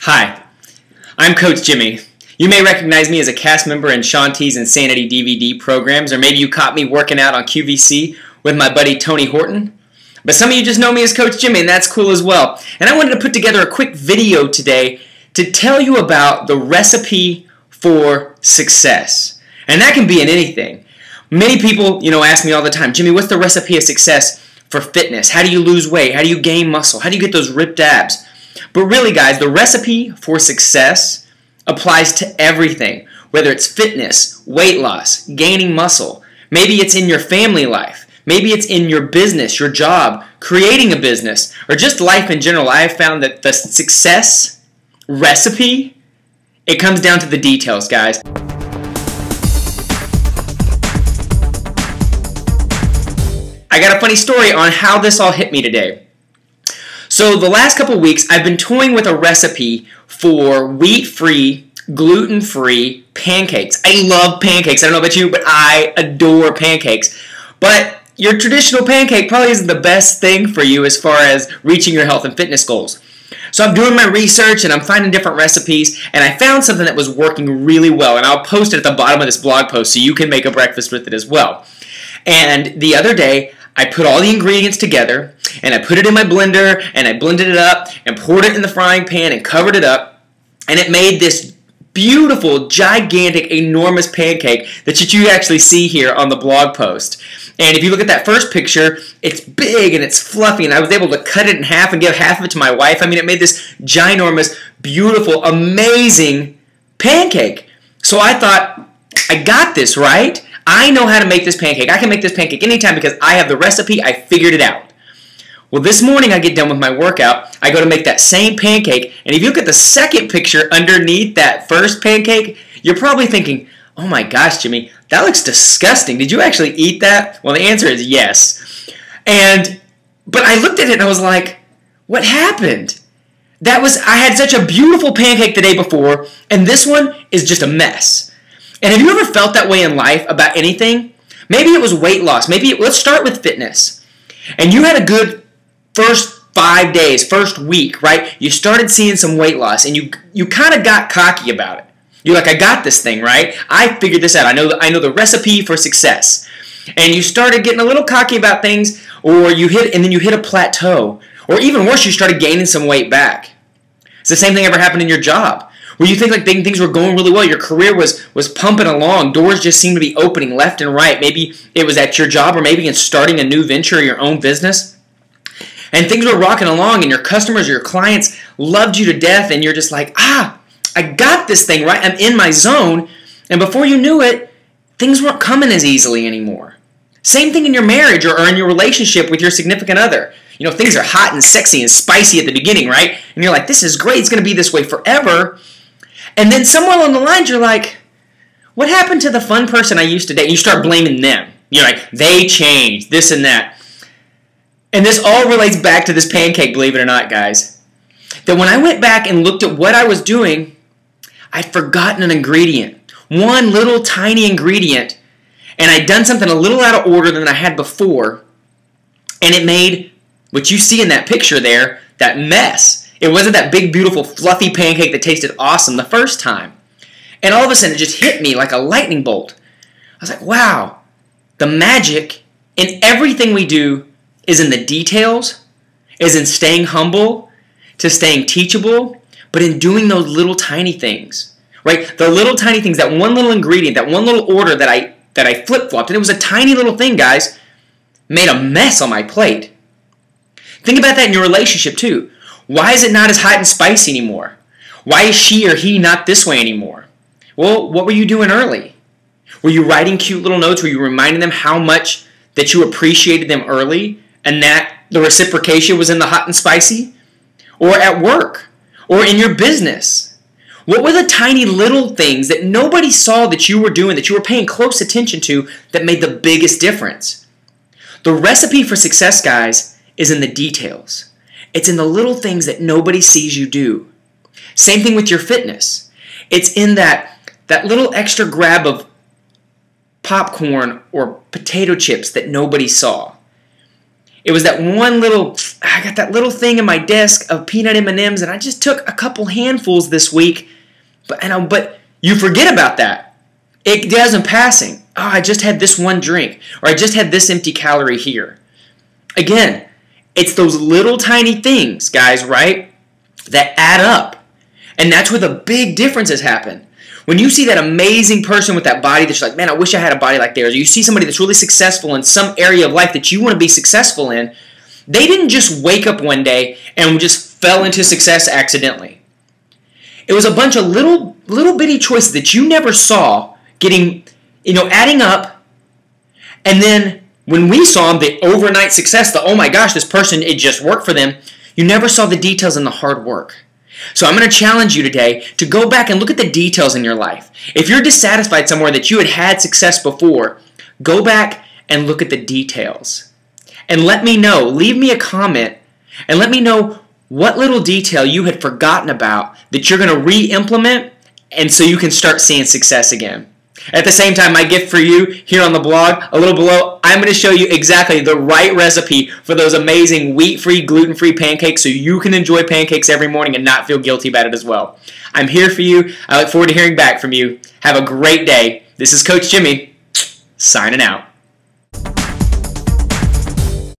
Hi, I'm Coach Jimmy. You may recognize me as a cast member in Shaun T's Insanity DVD programs, or maybe you caught me working out on QVC with my buddy Tony Horton. But some of you just know me as Coach Jimmy, and that's cool as well. And I wanted to put together a quick video today to tell you about the recipe for success. And that can be in anything. Many people, ask me all the time, Jimmy, what's the recipe of success for fitness? How do you lose weight? How do you gain muscle? How do you get those ripped abs? But really, guys, the recipe for success applies to everything, whether it's fitness, weight loss, gaining muscle. Maybe it's in your family life. Maybe it's in your business, your job, creating a business, or just life in general. I have found that the success recipe, it comes down to the details, guys. I got a funny story on how this all hit me today. So the last couple weeks, I've been toying with a recipe for wheat-free, gluten-free pancakes. I love pancakes. I don't know about you, but I adore pancakes. But your traditional pancake probably isn't the best thing for you as far as reaching your health and fitness goals. So I'm doing my research and I'm finding different recipes, and I found something that was working really well, and I'll post it at the bottom of this blog post so you can make a breakfast with it as well. And the other day, I put all the ingredients together, and I put it in my blender, and I blended it up, and poured it in the frying pan, and covered it up, and it made this beautiful, gigantic, enormous pancake that you actually see here on the blog post. And if you look at that first picture, it's big and it's fluffy, and I was able to cut it in half and give half of it to my wife. I mean, it made this ginormous, beautiful, amazing pancake. So I thought, I got this, right? I know how to make this pancake. I can make this pancake anytime because I have the recipe. I figured it out. Well, this morning I get done with my workout. I go to make that same pancake, and if you look at the second picture underneath that first pancake, you're probably thinking, oh my gosh, Jimmy, that looks disgusting. Did you actually eat that? Well, the answer is yes. But I looked at it and I was like, what happened? I had such a beautiful pancake the day before, and this one is just a mess. And have you ever felt that way in life about anything? Maybe it was weight loss. Let's start with fitness. And you had a good first 5 days, first week, right? You started seeing some weight loss, and you kind of got cocky about it. You're like, I got this thing, right? I figured this out. I know the recipe for success. And you started getting a little cocky about things, or you hit a plateau. Or even worse, you started gaining some weight back. It's the same thing ever happened in your job, where you think like things were going really well. Your career was pumping along. Doors just seemed to be opening left and right. Maybe it was at your job, or maybe in starting a new venture or your own business. And things were rocking along, and your customers or your clients loved you to death, and you're just like, I got this thing, right? I'm in my zone. And before you knew it, things weren't coming as easily anymore. Same thing in your marriage or in your relationship with your significant other. Things are hot and sexy and spicy at the beginning, right? And you're like, this is great. It's going to be this way forever. And then somewhere along the lines, you're like, what happened to the fun person I used to date? And you start blaming them. You're like, they changed, this and that. And this all relates back to this pancake, believe it or not, guys. That when I went back and looked at what I was doing, I'd forgotten an ingredient. One little tiny ingredient. And I'd done something a little out of order than I had before. And it made what you see in that picture there, that mess. It wasn't that big, beautiful, fluffy pancake that tasted awesome the first time. And all of a sudden, it just hit me like a lightning bolt. I was like, wow, the magic in everything we do is in the details, is in staying humble, to staying teachable, but in doing those little tiny things, right? The little tiny things, that one little ingredient, that one little order that I flip-flopped, and it was a tiny little thing, guys, made a mess on my plate. Think about that in your relationship, too. Why is it not as hot and spicy anymore? Why is she or he not this way anymore? Well, what were you doing early? Were you writing cute little notes? Were you reminding them how much that you appreciated them early and that the reciprocation was in the hot and spicy? Or at work? Or in your business? What were the tiny little things that nobody saw that you were doing, that you were paying close attention to, that made the biggest difference? The recipe for success, guys, is in the details. It's in the little things that nobody sees you do. Same thing with your fitness. It's in that little extra grab of popcorn or potato chips that nobody saw. It was that one little, I got that little thing in my desk of peanut M&Ms, and I just took a couple handfuls this week. But you forget about that. It does in passing. Oh, I just had this one drink, or I just had this empty calorie here. Again, it's those little tiny things, guys, right, that add up. And that's where the big differences happen. When you see that amazing person with that body that you're like, man, I wish I had a body like theirs, or you see somebody that's really successful in some area of life that you want to be successful in, they didn't just wake up one day and just fell into success accidentally. It was a bunch of little bitty choices that you never saw getting, adding up. And then when we saw them, the overnight success, the, oh my gosh, this person, it just worked for them, you never saw the details and the hard work. So I'm going to challenge you today to go back and look at the details in your life. If you're dissatisfied somewhere that you had success before, go back and look at the details. And let me know, leave me a comment, and let me know what little detail you had forgotten about that you're going to re-implement, and so you can start seeing success again. At the same time, my gift for you here on the blog, a little below, I'm going to show you exactly the right recipe for those amazing wheat-free, gluten-free pancakes so you can enjoy pancakes every morning and not feel guilty about it as well. I'm here for you. I look forward to hearing back from you. Have a great day. This is Coach Jimmy, signing out.